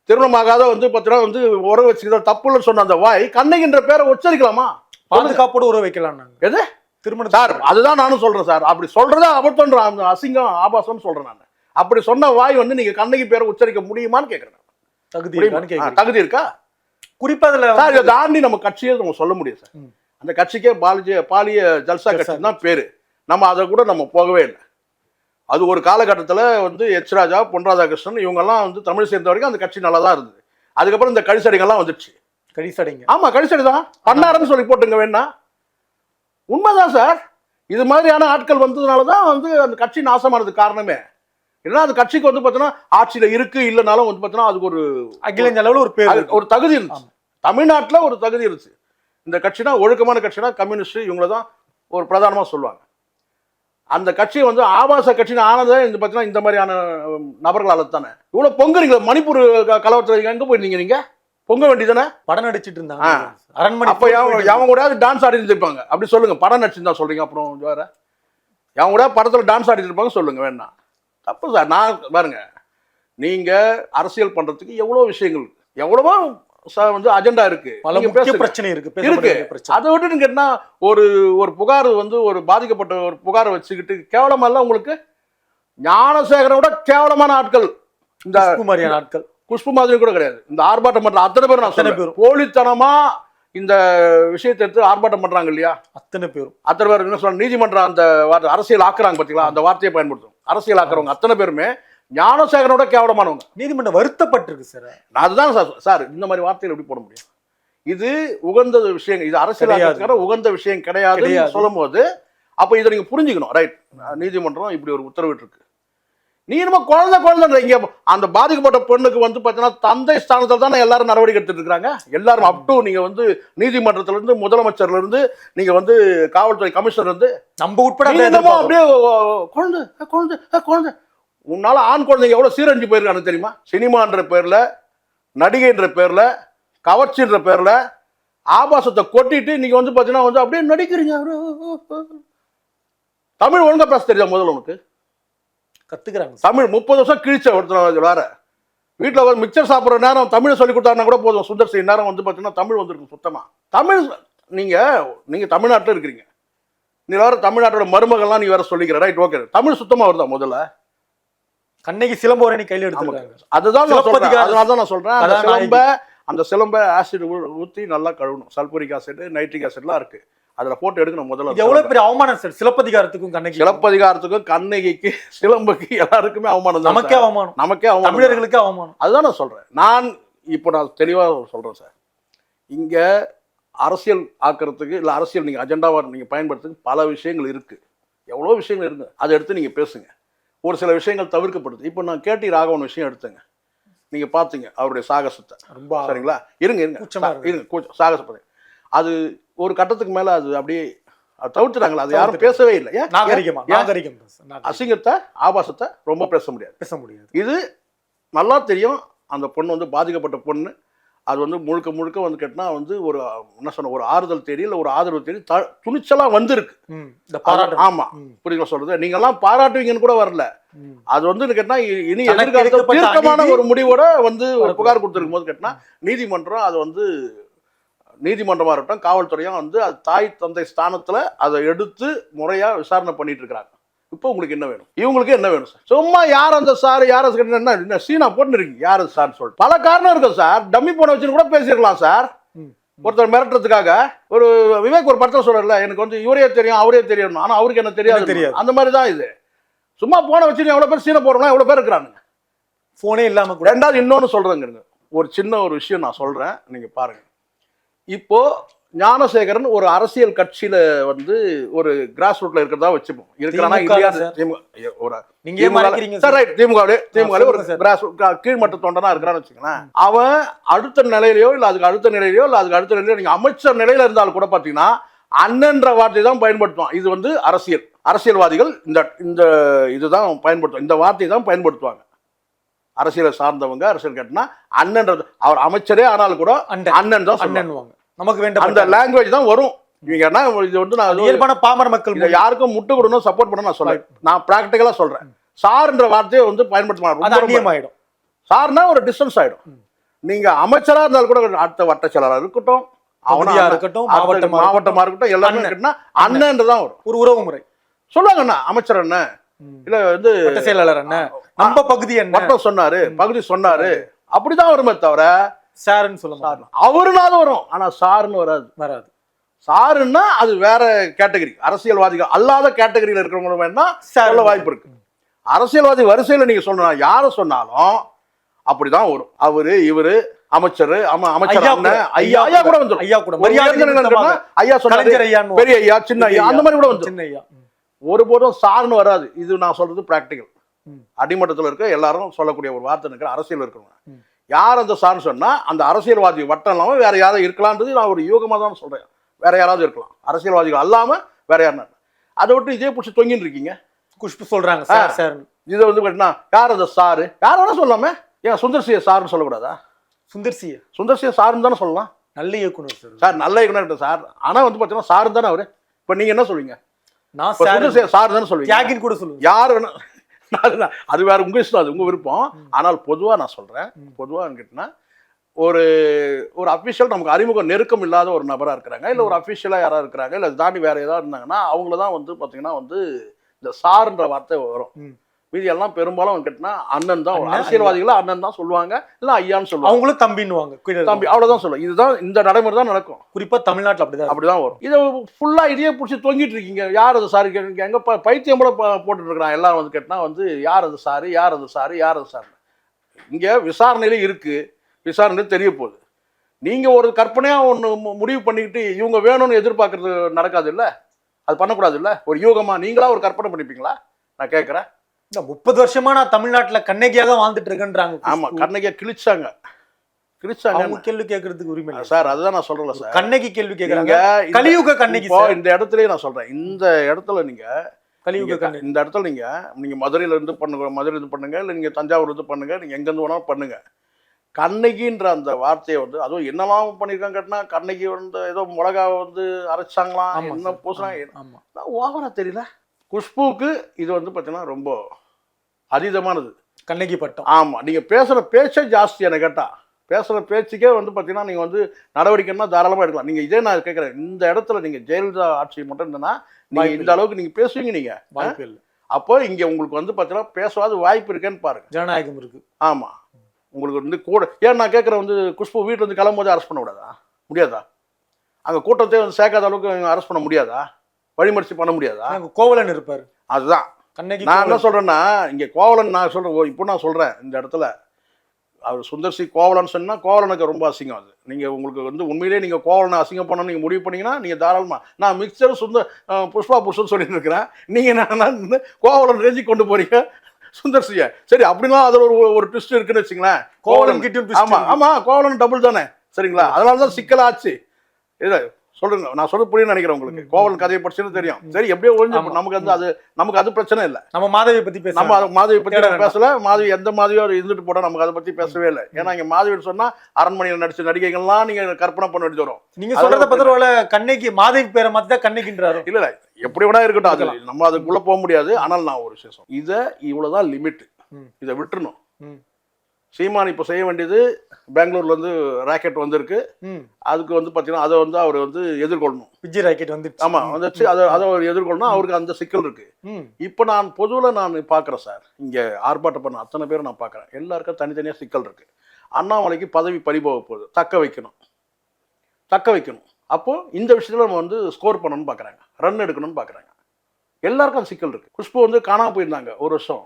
திருமணமாகாத வந்து பாத்தீங்கன்னா வந்து உறவு வச்சுக்கிற தப்புன்னு சொன்ன அந்த வாய் கண்ணகின்ற பேரை உச்சரிக்கலாமா? பாதுகாப்போடு உறவு வைக்கலாம். எது திருமணம் சார்? அதுதான் நானும் சொல்றேன் சார். அப்படி சொல்றதா அபத்தம், அசிங்கம், ஆபாசம்னு சொல்றேன் நான். அப்படி சொன்ன வாய் வந்து நீங்க கண்ணகி பேரை உச்சரிக்க முடியுமான்னு கேட்கிறேன். தகுதி இருக்கா? குறிப்பா அதுல தாண்டி நம்ம கட்சியை நம்ம சொல்ல முடியும் சார். அந்த கட்சிக்கே பாலிய ஜல்சா கட்சி தான் பேரு. நம்ம அதை கூட நம்ம போகவே இல்லை. அது ஒரு காலகட்டத்தில் வந்து எச் ராஜா, பொன் ராதாகிருஷ்ணன் இவங்கெல்லாம் வந்து தமிழ் சேர்ந்த வரைக்கும் அந்த கட்சி நல்லா தான் இருந்தது. அதுக்கப்புறம் இந்த கழிசடைகள்லாம் வந்துடுச்சு. கழிசடைங்க ஆமா கழிசடை தான் பண்ணாருன்னு சொல்லி போட்டுங்க வேணா. உண்மைதான் சார். இது மாதிரியான ஆட்கள் வந்ததுனால தான் வந்து அந்த கட்சி நாசமானதுக்கு காரணமே. ஏன்னா அந்த கட்சிக்கு வந்து பார்த்தீங்கன்னா ஆட்சியில் இருக்கு இல்லைனாலும் வந்து பார்த்தீங்கன்னா அதுக்கு ஒரு அகில அளவில் ஒரு பேர், ஒரு தகுதி இருந்துச்சு. தமிழ்நாட்டில் ஒரு தகுதி இருந்துச்சு. இந்த கட்சினா ஒழுக்கமான கட்சினா கம்யூனிஸ்ட் இவங்கள தான் ஒரு பிரதானமாக சொல்லுவாங்க. அந்த கட்சியை வந்து ஆபாச கட்சின்னு ஆனதை இந்த பார்த்தீங்கன்னா இந்த மாதிரியான நபர்களால் தானே. இவ்வளோ பொங்குறீங்களா? மணிப்பூர் கலவரத்தில் எங்கே போயிருந்தீங்க நீங்க? பொங்க வேண்டியதானே? படம் நடிச்சிட்டு இருந்தாங்க அரண்மனை. அப்போ அவங்க கூட டான்ஸ் ஆடி இருந்திருப்பாங்க. அப்படி சொல்லுங்க. படம் நடிச்சுன்னு சொல்றீங்க. அப்புறம் வேற அவங்க கூட படத்தில் டான்ஸ் ஆடிட்டு இருப்பாங்க சொல்லுங்க வேணா. தப்பு சார். நான் பாருங்க, நீங்க அரசியல் பண்றதுக்கு எவ்வளவு விஷயங்கள் எவ்வளவோ வந்து அஜெண்டா இருக்கு, பிரச்சனை இருக்கு. அதை விட்டு நீங்க என்ன ஒரு புகார் வந்து ஒரு பாதிக்கப்பட்ட ஒரு புகாரை வச்சுக்கிட்டு கேவலமெல்லாம் உங்களுக்கு ஞானசேகரை விட கேவலமான ஆட்கள் இந்த மாதிரியான ஆட்கள். குஷ்பு மாதிரி கூட கிடையாது. இந்த ஆர்ப்பாட்டம் பண்ற அத்தனை பேரும் நான் சொல்றேன், போலித்தனமா இந்த விஷயத்தை எடுத்து ஆர்ப்பாட்டம் பண்றாங்க இல்லையா? அத்தனை பேர் என்ன சொல்றாங்க? நீதிமன்றம் அந்த அரசியல் ஆக்குறாங்க பாத்தீங்களா? அந்த வார்த்தையை பயன்படுத்தும். அரசியல் ஆக்குறவங்க அத்தனை பேருமே ஞானசேகரோட கேவலமானவங்க. நீதிமன்றம் வருத்தப்பட்டிருக்கு சார். நான் அதுதான் சார் இந்த மாதிரி வார்த்தைகள் எப்படி போட முடியும்? இது உகந்த விஷயம், இது அரசியல் உகந்த விஷயம் கிடையாது சொல்லும் போது அப்ப இதை நீங்க புரிஞ்சுக்கணும். ரைட், நீதிமன்றம் இப்படி ஒரு உத்தரவிட்டு இருக்கு. நீ நம்ம குழந்தை இங்க அந்த பாதிக்கப்பட்ட பெண்ணுக்கு வந்து பாத்தீங்கன்னா தந்தை ஸ்தானத்தில் தானே எல்லாரும் நடவடிக்கை எடுத்துட்டு இருக்காங்க. எல்லாரும் அப் டு நீங்க வந்து நீதிமன்றத்துல இருந்து முதலமைச்சர்ல இருந்து நீங்க வந்து காவல்துறை கமிஷனர் இருந்து நம்ம உட்பட அப்படியே குழந்தை உன்னால ஆண் குழந்தைங்க எவ்வளவு சீரழிஞ்சு போயிருக்கானு தெரியுமா? சினிமான்ற பேர்ல, நடிகைன்ற பேர்ல, கவர்ச்சின்ற பேர்ல ஆபாசத்தை கொட்டிட்டு நீங்க வந்து பாத்தீங்கன்னா வந்து அப்படியே நடிக்கிறீங்க. தமிழ் ஒழுங்கா பேச தெரியுதா முதல்ல உனக்கு? கத்துக்கிறாங்க. தமிழ் 30 வருஷம் கிழிச்ச ஒருத்தர் வேற வீட்டுல வந்து மிக்சர் சாப்பிட்ற நேரம் தமிழ் சொல்லி கொடுத்தாருன்னா கூட போதும். சுந்தர் சி நேரம் வந்து பாத்தீங்கன்னா தமிழ் வந்திருக்கும் சுத்தமா. தமிழ் நீங்க தமிழ்நாட்டில் இருக்கிறீங்க, நீ வேற தமிழ்நாட்டோட மருமகள்லாம் நீ வேற சொல்லிக்கிற, ரைட்? ஓகே, தமிழ் சுத்தமா வருதா முதல்ல? கண்ணகி சிலம்போரணி கையில் எடுத்துக்கிறாங்க. அதுதான் நான் சொல்றேன். அதனால நான் சொல்றேன், அந்த சிலம்பை ஆசிட் ஊற்றி நல்லா கழுவணும். சல்பூரிக் ஆசிட், நைட்ரிக் ஆசிட்லாம் இருக்கு, அதுல போட்டு எடுக்கணும் முதல்ல. எவ்வளவு பெரிய அவமானம் சார் சிலப்பதிகாரத்துக்கும் கண்ணகி. சிலப்பதிகாரத்துக்கும் கண்ணகிக்கு சிலம்புக்கு எல்லாருக்குமே அவமானம். நமக்கே அவமானம், தமிழர்களுக்கு அவமானம். அதுதான் நான் சொல்றேன். நான் தெளிவா சொல்றேன் சார், இங்க அரசியல் ஆக்கிறதுக்கு இல்ல அரசியல் நீங்க அஜெண்டாவா நீங்க பயன்படுத்துறதுக்கு பல விஷயங்கள் இருக்கு, எவ்வளவு விஷயங்கள் இருக்கு, அதை எடுத்து நீங்க பேசுங்க. ஒரு சில விஷயங்கள் தவிர்க்கப்படுது. இப்போ நான் கேடி ராகவன் விஷயம் எடுத்துங்க, நீங்க பாத்தீங்க அவருடைய சாகசத்தை, சரிங்களா? இருங்க சாகசப்பதை அது ஒரு கட்டத்துக்கு மேல அது அப்படியே தவிர்த்துறாங்களா? அது யாரும் பேசவே இல்லை. அசிங்கத்தை ஆபாசத்தை ரொம்ப பேச முடியாது. இது நல்லா தெரியும். அந்த பொண்ணு வந்து பாதிக்கப்பட்ட பொண்ணு, அது வந்து முழுக்க முழுக்க வந்து கேட்டா வந்து ஒரு என்ன சொன்ன ஒரு ஆறுதல் தேடி இல்லை ஒரு ஆதரவு தேடி துணிச்சலா வந்திருக்கு. ஆமா, புரியுங்களா சொல்றது? நீங்க எல்லாம் பாராட்டுவீங்கன்னு கூட வரல. அது வந்து கேட்டா இனி எதிர்காலத்தில் தீர்க்கமான ஒரு முடிவோட வந்து ஒரு புகார் கொடுத்துருக்கும் போது கேட்டா நீதிமன்றம் அது வந்து நீதிமன்றமா இருக்கட்டும் காவல்துறையும் வந்து அது தாய் தந்தை ஸ்தானத்துல அதை எடுத்து முறையா விசாரணை பண்ணிட்டு இருக்கிறாங்க. இப்போ உங்களுக்கு என்ன வேணும்? இவங்களுக்கு என்ன வேணும் சார்? சும்மா யார் அந்த சார் யார் என்ன சீனா போட்டு இருக்கீங்க, யார் சார் சொல்லிட்டு பல காரணம் இருக்கும் சார். டம்மி போன வச்சுன்னு கூட பேசிருக்கலாம் சார். ஒருத்தர் மிரட்டுறதுக்காக ஒரு விவேக் ஒரு படத்தை சொல்றல, எனக்கு வந்து இவரே தெரியும் அவரே தெரியும், ஆனா அவருக்கு என்ன தெரியாது. அந்த மாதிரி தான் இது. சும்மா போன வச்சு எவ்வளவு பேர் சீனை போடுறோம்னா எவ்வளவு பேர் இருக்கிறாங்க போனே இல்லாம. ரெண்டாவது இன்னொன்னு சொல்றேங்க, ஒரு சின்ன ஒரு விஷயம் நான் சொல்றேன், நீங்க பாருங்க. இப்போ ஞானசேகரன் ஒரு அரசியல் கட்சியில வந்து ஒரு கிராஸ் ரூட்ல இருக்கிறதா வச்சுப்போம். இருக்கிறானா இல்லையா? கீழ்மட்ட தொண்டனா இருக்கிறான்னு வச்சுக்கலாம். அவன் அடுத்த நிலையிலயோ இல்ல அதுக்கு அடுத்த நிலையிலயோ இல்ல அதுக்கு அடுத்த நிலையிலோ நீங்க அமைச்சர் நிலையில இருந்தாலும் கூட பாத்தீங்கன்னா அண்ணன்ற வார்த்தை தான் பயன்படுத்துவான். இது வந்து அரசியல்வாதிகள் இந்த இதுதான் பயன்படுத்துவாங்க, இந்த வார்த்தையை தான் பயன்படுத்துவாங்க. அரசியலை சார்ந்தவங்க அரசியல் கேட்டா அண்ணன்றது, அவர் அமைச்சரே ஆனாலும் கூட அண்ணன் தான் சொல்லுவாங்க. நமக்கு வேண்டாம் அந்த லாங்குவேஜ் தான் வரும். இவங்க இது வந்து நான் இயல்பான பாமர மக்கள் யாருக்கும் முட்டு கொடுக்கணும் சப்போர்ட் பண்ண நான் சொல்றேன். நான் பிராக்டிகலா சொல்றேன். சார்ன்ற வார்த்தையை வந்து பயன்படுத்த சார்னா ஒரு டிஸ்டன்ஸ் ஆயிடும். நீங்க அமைச்சரா இருந்தாலும் கூட அடுத்த வட்ட செயலரா இருக்கட்டும், அவனா இருக்கட்டும், மாவட்டமா இருக்கட்டும், எல்லாமே இருக்கட்டும் அண்ணன்றதான் வரும். ஒரு உறவு முறை சொல்லுவாங்க. அண்ணா அமைச்சர் என்ன இல்ல வந்து செயலாளர் என்ன நம்ம பகுதி என்ன சொன்னாரு பகுதி சொன்னாரு அப்படிதான் வருமே தவிர சாருன்னு சொல்லுங்க. அவருனால வரும், ஆனா சாருன்னு வராது. சாருன்னா அது வேற கேட்டகரி. அரசியல்வாதிகள் அல்லாத கேட்டகரியில இருக்கிறவங்க வேணா சொல்ல வாய்ப்பு இருக்கு. அரசியல்வாதி வரிசையில நீங்க சொல்லணும் யார சொன்னாலும் அப்படிதான் வரும். அவரு இவரு அமைச்சர் அமைச்சர் ஐயா கூட வந்துடும். ஐயா கூட ஐயா சொன்னாரு, பெரிய ஐயா சின்ன ஐயா அந்த மாதிரி கூட வந்துடும். ஒருபோதும் சாருன்னு வராது. இது நான் சொல்றது பிராக்டிகல். அடிமட்டத்தில் இருக்க எல்லாரும் சொல்லக்கூடிய ஒரு வார்த்தை இருக்கிற அரசியல் இருக்கிறவங்க யார் அந்த சார்னு சொன்னா அந்த அரசியல்வாதி வட்டம் இல்லாம வேற யாரும் இருக்கலான்றது நான் ஒரு யோகமா தான் சொல்றேன். வேற யாராவது இருக்கலாம், அரசியல்வாதிகள் அல்லாம வேற யாருன்னா. அதை விட்டு இதே பிடிச்சி தொங்கின்னு இருக்கீங்க. குஷ்பு சொல்றாங்க சார் இதை வந்து கேட்டா யார் அந்த சாரு யார் வேணா சொல்லாம, ஏன் சுந்தர்சிய சார்னு சொல்லக்கூடாதா? சுந்தர்சிய சாருன்னு தானே சொல்லலாம். நல்ல இயக்குனர் சார், நல்ல இயக்குனர் சார். ஆனா வந்து பாத்தீங்கன்னா சாரு தானே அவரு. இப்ப நீங்க என்ன சொல்லுவீங்க? நான் சாரு தானே சொல்லுவீங்க. கூட சொல்லுங்க யார் வேணா, அது வேற உங்க இஷ்டம், அது உங்க விருப்பம். ஆனால் பொதுவா நான் சொல்றேன், பொதுவா கேட்டீங்கன்னா ஒரு அபிஷியல் நமக்கு அறிமுகம் நெருக்கம் இல்லாத ஒரு நபரா இருக்கிறாங்க, இல்ல ஒரு அபிஷியலா யாராவது இருக்கிறாங்க, இல்ல தாண்டி வேற ஏதாவது இருந்தாங்கன்னா அவங்களதான் வந்து பாத்தீங்கன்னா வந்து இந்த சார்ன்ற வார்த்தை வரும். மீதி எல்லாம் பெரும்பாலும் கேட்டா அண்ணன் தான், அரசியல்வாதிகள அண்ணன் தான் சொல்லுவாங்க, இல்ல ஐயான்னு சொல்லுவாங்க. அவங்களும் தம்பின்னுவாங்க, தம்பி அவ்வளவுதான் சொல்லுவாங்க. இதுதான் இந்த நடைமுறை தான் நடக்கும். குறிப்பா தமிழ்நாட்டில் அப்படிதான் வரும். இதை ஃபுல்லா இதையே பிடிச்சி தொங்கிட்டு இருக்கீங்க. யார் அது சாரு எங்க பைத்தியம் கூட போட்டுட்டு இருக்கிறாங்க எல்லாரும் வந்து கேட்டா வந்து யார் அது சாரு யார் அது சாரு யார் அது சாரு. இங்க விசாரணையில இருக்கு, விசாரணையில தெரிய போகுது. நீங்க ஒரு கற்பனையா ஒண்ணு முடிவு பண்ணிக்கிட்டு இவங்க வேணும்னு எதிர்பார்க்கறது நடக்காது இல்ல, அது பண்ணக்கூடாது இல்ல. ஒரு யூகமா நீங்களா ஒரு கற்பனை பண்ணிப்பீங்களா? நான் கேட்கறேன். 30 வருஷமா நான் தமிழ்நாட்டுல கண்ணகியாக வாழ்ந்துட்டு இருக்கேன்றாங்க. ஆமா, கண்ணகியா கிழிச்சாங்க. அவங்க கேள்வி கேட்கறதுக்கு உரிமை இல்லை சார். அதுதான் நான் சொல்றேன் சார். கண்ணகி கேள்வி கேட்கறாங்க, கலியுக கண்ணகி. இந்த இடத்துலயே நான் சொல்றேன், இந்த இடத்துல நீங்க கலியுக கண்ணகி, இந்த இடத்துல நீங்க மதுரையில இருந்து பண்ணுங்க, மதுரையில இருந்து பண்ணுங்க, இல்ல நீங்க தஞ்சாவூர்ல இருந்து பண்ணுங்க, நீங்க எங்க இருந்து வேணாலும் பண்ணுங்க. கண்ணகின்ற அந்த வார்த்தையை வந்து அதுவும் என்னெல்லாம் பண்ணியிருக்காங்க கேட்டினா கண்ணகி வந்து ஏதோ மிளகாவை வந்து அரைச்சாங்களாம், ஆமா என்ன சார். பூசினா ஆமா. ஓவரா தெரியல. குஷ்புவுக்கு இது வந்து பார்த்தீங்கன்னா ரொம்ப அதீதமானது. கண்ணகி பட்டம். ஆமாம், நீங்கள் பேசுகிற பேச்சே ஜாஸ்தி. என்னை கேட்டால் பேசுகிற பேச்சுக்கே வந்து பார்த்தீங்கன்னா நீங்கள் வந்து நடவடிக்கைன்னா தாராளமாக எடுக்கலாம். நீங்கள் இதே நான் கேட்குறேன், இந்த இடத்துல நீங்கள் ஜெயலலிதா ஆட்சி மட்டும் இருந்ததுன்னா நீங்கள் இந்த அளவுக்கு நீங்கள் பேசுவீங்க. நீங்கள் வாய்ப்பு இல்லை. அப்போ இங்கே உங்களுக்கு வந்து பார்த்தீங்கன்னா பேசுவாது வாய்ப்பு இருக்கேன்னு பாருங்க. ஜனநாயகம் இருக்கு. ஆமாம், உங்களுக்கு வந்து கூட ஏன் நான் கேட்குறேன் வந்து குஷ்பு வீட்டில் வந்து கிளம்பும்போது அரெஸ்ட் பண்ண விடாதா? முடியாதா? அங்கே கூட்டத்தை வந்து சேர்க்காத அளவுக்கு அரெஸ்ட் பண்ண முடியாதா? வழிமறிச்சு பண்ண முடியாதா? கோவலன் இருப்பார். அதுதான் கண்ணகி. நான் என்ன சொல்கிறேன்னா, இங்கே கோவலன் நான் சொல்கிறேன், இப்போ நான் சொல்கிறேன் இந்த இடத்துல அவர் சுந்தர்சி கோவலன் சொன்னால் கோவலனுக்கு ரொம்ப அசிங்கம். அது நீங்கள் உங்களுக்கு வந்து உண்மையிலேயே நீங்கள் கோவலனை அசிங்கம் பண்ண நீங்கள் முடிவு பண்ணிங்கன்னா நீங்கள் தாராளமாக, நான் மிக்சர் புஷ்பா புருஷன் சொல்லிட்டு இருக்கிறேன், நீங்கள் என்ன கோவலன் ரேஞ்சி கொண்டு போறீங்க சுந்தர்சியை. சரி, அப்படின்னா அதில் ஒரு ட்விஸ்ட் இருக்குன்னு வச்சுங்களேன். கோவலன் கிட்ட. ஆமாம் ஆமாம், கோவலன் டபுள் தானே, சரிங்களா? அதனால தான் சிக்கலாச்சு. இல்லை சொல்லுங்க, நான் சொல்ல புரியுன்னு நினைக்கிறேன் உங்களுக்கு. கோவலன் கதையை படிச்சுன்னு தெரியும். சரி, எப்படியோ ஒழிஞ்சு நமக்கு வந்து நமக்கு அது பிரச்சனை இல்லை. நம்ம மாதவியை பற்றி நம்ம மாதவி பற்றி பேசல. மாதவி எந்த மாதவியோ இருந்துட்டு போட நமக்கு அதை பற்றி பேசவே இல்லை. ஏன்னா இங்கே மாதவின்னு சொன்னா அரண்மனையில் நடிச்ச நடிகைகள்லாம் நீங்க கற்பனை பண்ண வேண்டியது வரும். நீங்க சொல்றத பத்திர கண்ணகி மாதவி பேரை மாத்தி தான் கண்ணகின்றாரு. இல்ல இல்ல, எப்படி வேணா இருக்கட்டும், அது நம்ம அதுக்குள்ள போக முடியாது. ஆனால் நான் ஒரு விஷயம், இதை இவ்வளவுதான் லிமிட், இதை விட்டுறணும். சீமான் இப்போ செய்ய வேண்டியது, பெங்களூர்ல இருந்து ராக்கெட் வந்திருக்கு, அதுக்கு வந்து பார்த்தீங்கன்னா அதை வந்து அவர் வந்து எதிர்கொள்ளணும். விஜய் ராக்கெட் வந்து ஆமா வந்துச்சு, அதை அவர் எதிர்கொள்ளணும். அவருக்கு அந்த சிக்கல் இருக்கு. இப்போ நான் பொதுவில் நான் பார்க்குறேன் சார், இங்கே ஆர்ப்பாட்டம் பண்ண அத்தனை பேரும் நான் பார்க்குறேன், எல்லாருக்கும் தனித்தனியாக சிக்கல் இருக்கு. அண்ணாமலைக்கு பதவி பறிபோக போகுது, தக்க வைக்கணும். அப்போ இந்த விஷயத்துல நம்ம வந்து ஸ்கோர் பண்ணணும்னு பார்க்குறாங்க, ரன் எடுக்கணும்னு பார்க்குறாங்க. எல்லாருக்கும் அந்த சிக்கல் இருக்கு. குஷ்பு வந்து காணாம போயிருந்தாங்க ஒரு வருஷம்.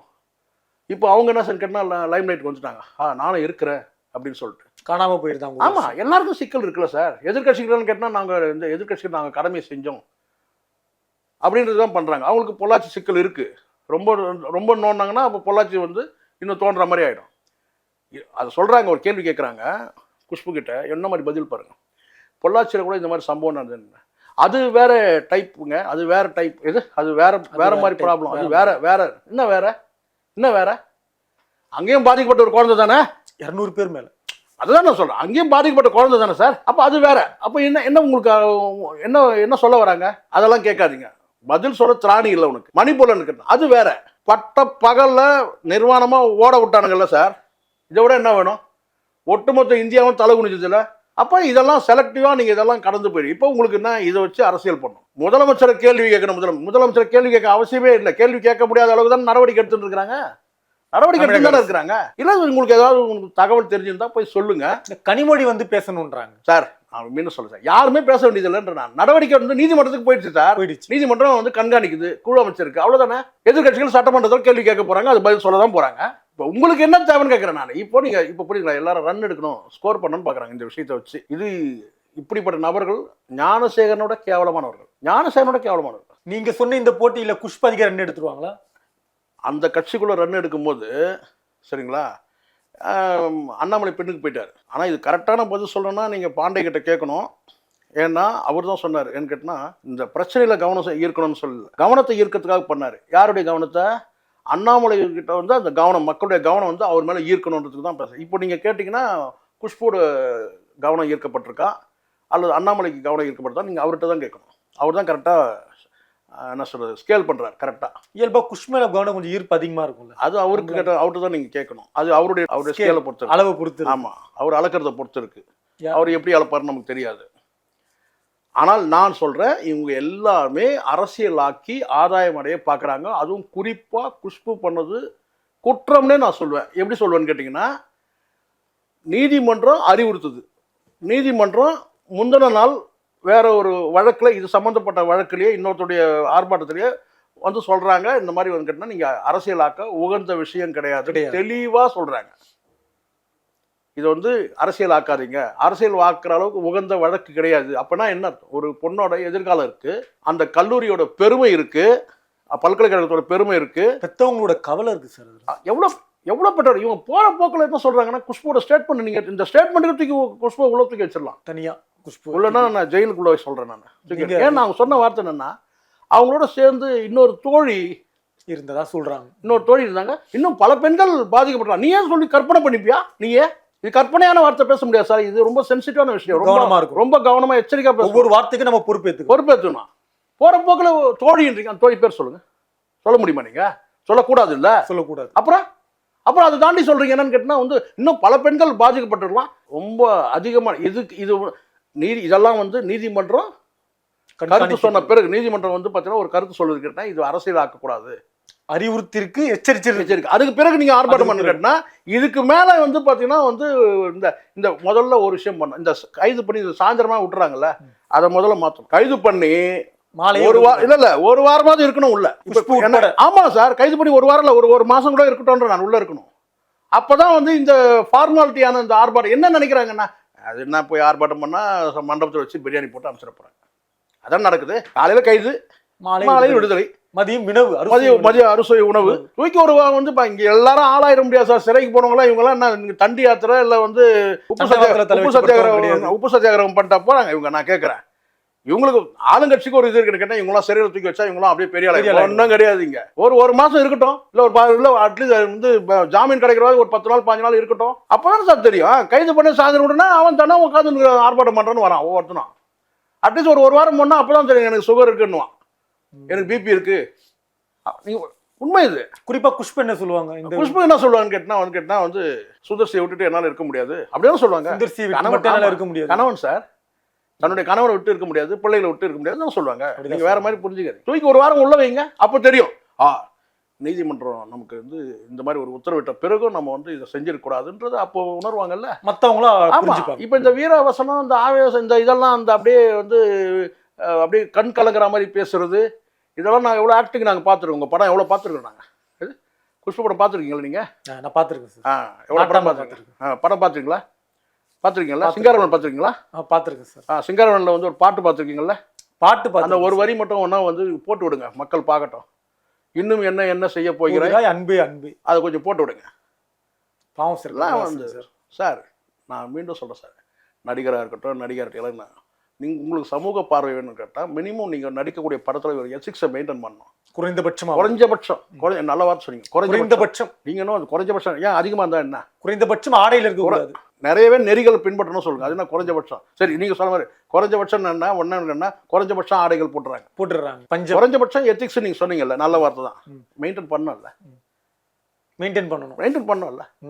இப்போ அவங்க என்ன கேட்டால் லைம் லைட் வந்துட்டாங்க, நானும் இருக்கிறேன் அப்படின்னு சொல்லிட்டு காணாம போயிருந்தாங்க. ஆமா, எல்லாருக்கும் சிக்கல் இருக்குல்ல சார். எதிர்கட்சிகள் கேட்டால் நாங்கள் இந்த எதிர்கட்சிகள் நாங்கள் கடமையை செஞ்சோம் அப்படின்றது தான் பண்றாங்க. அவங்களுக்கு பொள்ளாச்சி சிக்கல் இருக்கு. ரொம்ப ரொம்ப நோண்டாங்கன்னா அப்போ பொள்ளாச்சி வந்து இன்னும் தோன்ற மாதிரி ஆயிடும். அதை சொல்றாங்க, ஒரு கேள்வி கேட்குறாங்க குஷ்பு கிட்ட, என்ன மாதிரி பதில் பாருங்க. பொள்ளாச்சியில் கூட இந்த மாதிரி சம்பவம் நடந்தது, அது வேற டைப்புங்க, அது வேற டைப். அது வேற மாதிரி ப்ராப்ளம். அது என்ன வேற அங்கேயும் பாதிக்கப்பட்ட ஒரு குழந்தை தானே, 200 பேர் மேல. அதுதான் நான் சொல்றேன், அங்கேயும் பாதிக்கப்பட்ட குழந்தை தானே சார். அப்போ அது வேற. அப்போ என்ன உங்களுக்கு என்ன சொல்ல வராங்க? அதெல்லாம் கேட்காதீங்க, பதில் சொல்ல திராணி இல்லை உனக்கு. மணிப்பூர்ல இருக்கு, அது வேற. பட்ட பகல்ல நிர்வாணமா ஓட விட்டானுங்கல்ல சார், இதை விட என்ன வேணும்? ஒட்டுமொத்த இந்தியாவும் தலை குனிச்சதுல. அப்போ இதெல்லாம் செலக்டிவா நீங்க இதெல்லாம் கடந்து போயிடும். இப்போ உங்களுக்கு என்ன, இதை வச்சு அரசியல் பண்ணும். முதலமைச்சரை கேள்வி கேட்கணும். முதலமைச்சரை கேள்வி கேட்க அவசியமே இல்லை. கேள்வி கேட்க முடியாத அளவுக்கு தான் நடவடிக்கை எடுத்துட்டு இருக்காங்க. நடவடிக்கை எடுத்து தானே இருக்கிறாங்க. இல்லை உங்களுக்கு ஏதாவது உங்களுக்கு தகவல் தெரிஞ்சிருந்தா போய் சொல்லுங்க. கனிமொழி வந்து பேசணுன்றாங்க சார். நான் மீண்டும் சொல்ல சார், யாருமே பேச வேண்டியது இல்லைன்ற நான். நடவடிக்கை வந்து நீதிமன்றத்துக்கு போயிடுச்சு சார். நீதிமன்றம் வந்து கண்காணிக்குது, குழு அமைச்சிருக்கு, அவ்வளவுதானே. எதிர்கட்சிகள் சட்டமன்றத்தில் கேள்வி கேட்க போறாங்க, அது பதில் சொல்ல தான் போறாங்க. இப்போ உங்களுக்கு என்ன தேவைன்னு கேட்குறேன் நான். இப்போ புரியுங்களா, எல்லாரும் ரன் எடுக்கணும், ஸ்கோர் பண்ணணும்னு பார்க்குறாங்க இந்த விஷயத்தை வச்சு. இது இப்படிப்பட்ட நபர்கள் ஞானசேகரனோட கேவலமானவர்கள். நீங்க சொன்ன இந்த போட்டியில குஷ்பு அதிக ரன் எடுத்துருவாங்களா? அந்த கட்சிக்குள்ள ரன் எடுக்கும்போது சரிங்களா, அண்ணாமலை பெண்ணுக்கு போயிட்டார். ஆனால் இது கரெக்டான பதில் சொல்லணும்னா நீங்கள் பாண்டே கிட்ட கேட்கணும். ஏன்னா அவர் தான் சொன்னார், ஏன்னு கேட்டால் இந்த பிரச்சனையில் கவனம் ஈர்க்கணும்னு சொல்லல, கவனத்தை ஈர்க்கிறதுக்காக பண்ணார். யாருடைய கவனத்தை? அண்ணாமலை கிட்ட வந்து அந்த கவனம், மக்களுடைய கவனம் வந்து அவர் மேலே ஈர்க்கணுன்றதுக்கு தான் பேச. இப்போ நீங்கள் கேட்டிங்கன்னா குஷ்போட கவனம் ஈர்க்கப்பட்டிருக்கா அல்லது அண்ணாமலைக்கு கவனம் ஈர்க்கப்பட்டிருக்கா, நீங்கள் அவர்கிட்ட தான் கேட்கணும். அவர் தான் கரெக்டாக என்ன சொல்றது, ஸ்கேல் பண்றாரு கரெக்டா. இயல்பா குஷ்மேல கவனம் கொஞ்சம் ஈர்ப்பு அதிகமா இருக்கும்ல, அது அவருக்கு அவர்கிட்ட தான் நீங்க கேட்கணும். அது அவருடைய ஸ்கேலை பொறுத்து, அளவை பொறுத்து. ஆமா, அவர் அளக்கிறத பொறுத்து இருக்கு. அவர் எப்படி அளப்பாருன்னு நமக்கு தெரியாது. ஆனால் நான் சொல்றேன், இவங்க எல்லாமே அரசியலாக்கி ஆதாயம் அடைய பார்க்குறாங்க. அதுவும் குறிப்பா குஷ்பு பண்ணது குற்றம்னே நான் சொல்லுவேன். எப்படி சொல்லுவேன்னு கேட்டிங்கன்னா, நீதிமன்றம் அறிவுறுத்துது, நீதிமன்றம் முந்தின நாள் வேற ஒரு வழக்கில், இது சம்மந்தப்பட்ட வழக்கிலேயே இன்னொருத்தருடைய ஆர்ப்பாட்டத்திலேயே வந்து சொல்றாங்க, இந்த மாதிரி வந்து கேட்டால் நீங்க அரசியலாக்க உகந்த விஷயம் கிடையாது, தெளிவா சொல்றாங்க. இது வந்து அரசியல் ஆக்காதீங்க, அரசியல் ஆக்குற அளவுக்கு உகந்த வழக்கு கிடையாது. அப்பனா என்ன அர்த்தம்? ஒரு பொண்ணோட எதிர்காலம் இருக்கு, அந்த கல்லூரியோட பெருமை இருக்கு, பல்கலைக்கழகத்தோட பெருமை இருக்கு, பெற்றவங்களோட கவலை இருக்கு சார். எவ்வளவு பெட்டர். இவங்க போற போக்கில் என்ன சொல்றாங்கன்னா, குஷ்போட ஸ்டேட்மெண்ட், நீங்க இந்த ஸ்டேட்மெண்ட் தூக்கி குஷ்போ உள்ள தூக்கி வச்சிடலாம் தனியா. குஷ்பு உள்ளனா நான் ஜெயிலுக்குள்ள சொல்றேன் நான். ஏன்னா அவங்க சொன்ன வார்த்தை என்னன்னா, அவங்களோட சேர்ந்து இன்னொரு தோழி இருந்ததா சொல்றாங்க. இன்னொரு தோழி இருந்தாங்க, இன்னும் பல பெண்கள் பாதிக்கப்பட்டாங்க. நீ ஏன் சொல்லி கற்பனை பண்ணிப்பியா? நீயே இது கற்பனையான வார்த்தை பேச முடியாது சார். இது ரொம்ப சென்சிட்டிவான விஷயம். கவனமா இருக்கும். ரொம்ப கவனமா எச்சரிக்கா பேசணும். ஒவ்வொரு வார்த்தைக்கும் நம்ம பொறுப்பேற்றுணும். போற போக்குல தோழின்றீங்க, அந்த தோழி பேர் சொல்லுங்க. சொல்ல முடியுமா நீங்க? சொல்லக்கூடாது இல்ல? சொல்லக்கூடாது. அப்புறம் அதை தாண்டி சொல்றீங்க என்னன்னு கேட்டா வந்து இன்னும் பல பெண்கள் பாதிக்கப்பட்டிருக்கலாம். ரொம்ப அதிகமா இது நீதி, இதெல்லாம் வந்து நீதிமன்றம் கருத்து சொன்ன பிறகு நீதிமன்றம் வந்து பாத்தீங்கன்னா ஒரு கருத்து சொல்லுது கேட்டா இது அரசியல் ஆக்கக்கூடாது, அறிவுறுத்திற்கு எச்சரிச்சிருக்கு. அதுக்கு பிறகு நீங்க ஆர்ப்பாட்டம் பண்ண கேட்டா இதுக்கு மேல வந்து பாத்தீங்கன்னா வந்து இந்த முதல்ல ஒரு விஷயம் பண்ண இந்த கைது பண்ணி சாயந்தரமா விட்டுறாங்கல்ல, அதை முதல்ல மாத்தணும். கைது பண்ணி ஒரு வாரமாவது இருக்கணும் உள்ள. ஆமா சார், கைது பண்ணி ஒரு வாரம் இல்ல, ஒரு மாசம் கூட இருக்கட்டும், நான் உள்ள இருக்கணும். அப்பதான் வந்து இந்த ஃபார்மாலிட்டியான இந்த ஆர்ப்பாட்டம் என்ன நினைக்கிறாங்கன்னா, அது என்ன போய் ஆர்ப்பாட்டம் பண்ணா மண்டபத்தில் வச்சு பிரியாணி போட்டு அமைச்சிட போறாங்க. அதான் நடக்குது. காலையில கைது, மாலை விடுதலை, மதிய அறுசுவை உணவு தூக்கி ஒரு வந்து இங்க எல்லாரும் ஆளாயிர முடியாது சார். சிறைக்கு போனவங்களா இவங்க எல்லாம் என்ன தண்டி யாத்திரை இல்ல வந்து உப்பு சத்தியாகிரகம் பண்ணிட்டா போறாங்க இவங்க? நான் கேட்கறேன், இவங்களுக்கு ஆளுங்கட்சிக்கு ஒரு இது இருக்கு கேட்டா இவங்களாம் சிறையில் தூக்கி வச்சா இவங்களாம் அப்படியே பெரிய ஆளு ஒன்றும் கிடையாது. இங்க ஒரு மாசம் இருக்கட்டும், இல்ல அட்லீஸ்ட் வந்து ஜாமீன் கிடைக்கிறவாது ஒரு 10 நாள் 15 நாள் இருக்கட்டும். அப்பதான் சார் தெரியும். கைது பண்ணி சாயந்தரம் விடுனா அவன் தானே உட்காந்து ஆர்ப்பாட்டம் பண்றான்னு வரான் ஒவ்வொருத்தனும். அட்லீஸ்ட் ஒரு வாரம் முன்னா அப்பதான் தெரியும் எனக்கு சுகர் இருக்குன்னுவான், எனக்கு பிபி இருக்கு. உண்மை இது. குறிப்பா குஷ்பு என்ன சொல்லுவாங்க? இந்த குஷ்பு என்ன சொல்லுவான்னு கேட்டா வந்து சுதர்சியை விட்டுட்டு என்னால இருக்க முடியாது அப்படின்னு சொல்லுவாங்க. இருக்க முடியாது. கணவன் சார் தன்னுடைய கணவனை விட்டு இருக்க முடியாது, பிள்ளைகளை விட்டு இருக்க முடியாதுன்னு சொல்லுவாங்க. நீங்க வேற மாதிரி புரிஞ்சுக்காது. தூக்கி ஒரு வாரம் உள்ள வைங்க, அப்ப தெரியும் நீதிமன்றம் நமக்கு வந்து இந்த மாதிரி ஒரு உத்தரவிட்ட பிறகும் நம்ம வந்து இதை செஞ்சிருக்க கூடாதுன்றது அப்போ உணர்வாங்கல்ல மற்றவங்களும். இப்ப இந்த வீரவசனம், இந்த ஆவேசம், இந்த இதெல்லாம் அந்த அப்படியே வந்து அப்படியே கண் கலங்குற மாதிரி பேசுறது, இதெல்லாம் நான் எவ்வளோ ஆக்டிங் நாங்கள் பார்த்துருக்கோம். உங்கள் படம் எவ்வளோ பார்த்துருக்கோம் நாங்கள். இது குஷ்பு படம் பார்த்துருக்கீங்களா நீங்கள்? நான் பார்த்துருக்கேன் சார். எவ்வளோ படம் பார்த்துருக்கேன்? படம் பார்த்துருக்கீங்களா? சிங்காரவன் பார்த்துருக்கீங்களா? பார்த்துருக்கேன் சார். சிங்காரவனில் வந்து ஒரு பாட்டு பார்த்துருக்கீங்களா? பாட்டு அந்த ஒரு வரி மட்டும் ஒன்றா வந்து போட்டு விடுங்க, மக்கள் பார்க்கட்டும். இன்னும் என்ன செய்ய போகிறாய் அன்பே அன்பே, அதை கொஞ்சம் போட்டு விடுங்க. பாவம் சார். வந்து சார் நான் மீண்டும் சொல்கிறேன் சார், நடிகராக இருக்கட்டும், நடிகர்கிட்ட உங்களுக்கு சமூக பார்வை வேணும்னு கேட்டால் மினிமம் நீங்கள் நடிக்கக்கூடிய படத்தில் ஒரு எத்திக்ஸை மெயின்டைன் பண்ணணும். குறைஞ்சபட்சம் நல்ல வார்த்தை சொன்னீங்க. குறைந்தபட்சம் நீங்கள் இன்னும் அது குறைஞ்சபட்சம் ஏன் அதிகமாக இருந்தால் என்ன? குறைந்தபட்சம் ஆடையில் இருக்கக்கூடாது. நிறையவே நெறிகள் பின்பற்றணும் சொல்லுங்க. அது என்ன குறைஞ்சபட்சம்? சரி, நீங்கள் சொன்ன மாதிரி குறைஞ்சபட்சம் என்ன ஒன்றுன்னா குறைஞ்சபட்சம் ஆடைகள் போட்டுறாங்க. குறைஞ்சபட்சம் எத்திக்ஸ் நீங்கள் சொன்னீங்கல்ல, நல்ல வார்த்தை தான். மெயின்டைன் பண்ணணும்ல.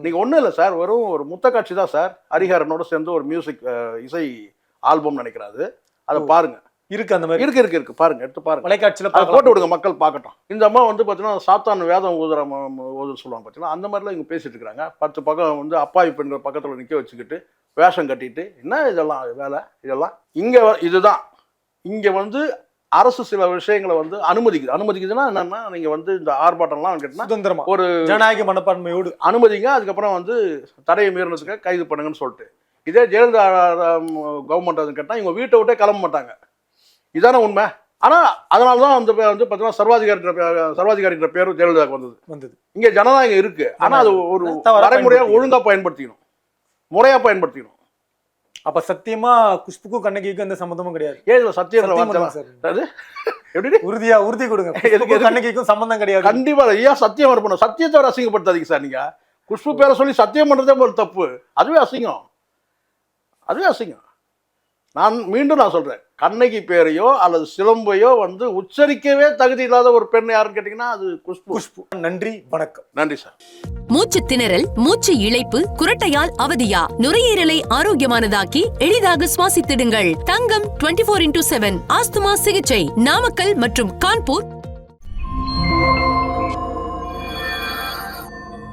நீங்க ஒன்றும் இல்லை சார், ஒரு முத்த காட்சி தான் சார். ஹரிஹரனோட சேர்ந்து ஒரு மியூசிக் இசை ஆல்பம் நினைக்கிறாரு, அதை பாருங்க. இருக்கு அந்த மாதிரி இருக்கு பாருங்க, எடுத்து பாருங்க. தொலைக்காட்சியில் போட்டு விடுங்க, மக்கள் பார்க்கட்டும். இந்த அம்மா வந்து பார்த்தீங்கன்னா சாத்தான் வேதம் ஓதுற சொல்லுவாங்க பார்த்தீங்கன்னா, அந்த மாதிரிலாம் இவங்க பேசிட்டு இருக்கிறாங்க. 10 பக்கம் வந்து அப்பாவி பெண்கள் பக்கத்தில் நிற்க வச்சுக்கிட்டு வேஷம் கட்டிட்டு என்ன இதெல்லாம் வேலை? இதெல்லாம் இதுதான் இங்கே வந்து அரசு சில விஷயங்களை வந்து அனுமதிக்குதுன்னா என்னன்னா, நீங்க வந்து இந்த ஆர்ப்பாட்டம்லாம் கேட்டா சுதந்திரமா ஒரு ஜனநாயக மனப்பான்மையோடு அனுமதிங்க, அதுக்கப்புறம் வந்து தடையை மீறினதுக்காக கைது பண்ணுங்கன்னு சொல்லிட்டு. இதே ஜெயலலிதா கவர்மெண்ட் கேட்டால் இவங்க வீட்டை விட்டே கிளம்ப மாட்டாங்க. இதான உண்மை. ஆனால் அதனால தான் அந்த வந்து பார்த்தீங்கன்னா சர்வாதிகாரின்ற பேரும் ஜெயலலிதாவுக்கு வந்தது. இங்கே ஜனநாயகம் இருக்கு, ஆனால் அது ஒரு வரைமுறையாக ஒழுங்காக பயன்படுத்திக்கணும், முறையாக பயன்படுத்திக்கணும். அப்ப சத்தியமா குஷ்புக்கும் கண்ணகிக்கும் எந்த சம்பந்தமும் கிடையாது. ஏன் சத்தியம் எப்படி உறுதி கொடுங்க. கண்ணகிக்கும் சம்பந்தம் கிடையாது. கண்டிப்பா ஏன் சத்தியம் வரணும்? சத்தியத்தை அசிங்கப்படுத்தாதீங்க சார். நீங்க குஷ்பு பேரை சொல்லி சத்தியம் பண்றதே ஒரு தப்பு. அதுவே அசிங்கம். நான் மீண்டும் சொல்றேன், கண்ணகி பேரையோ அல்லது சிலம்பையோ வந்து உச்சரிக்கவே தகுதி இல்லாத ஒரு பெண் யாருன்னு கேட்டீங்கன்னா அது குஷ்பு. நன்றி, வணக்கம். நன்றி சார். மூச்சு திணறல், மூச்சு இழைப்பு, குரட்டையால் அவதியா? நுரையீரலை ஆரோக்கியமானதாக்கி எளிதாக சுவாசித்திடுங்கள். தங்கம் 24x7 ஆஸ்துமா சிகிச்சை நாமக்கல் மற்றும் கான்பூர்.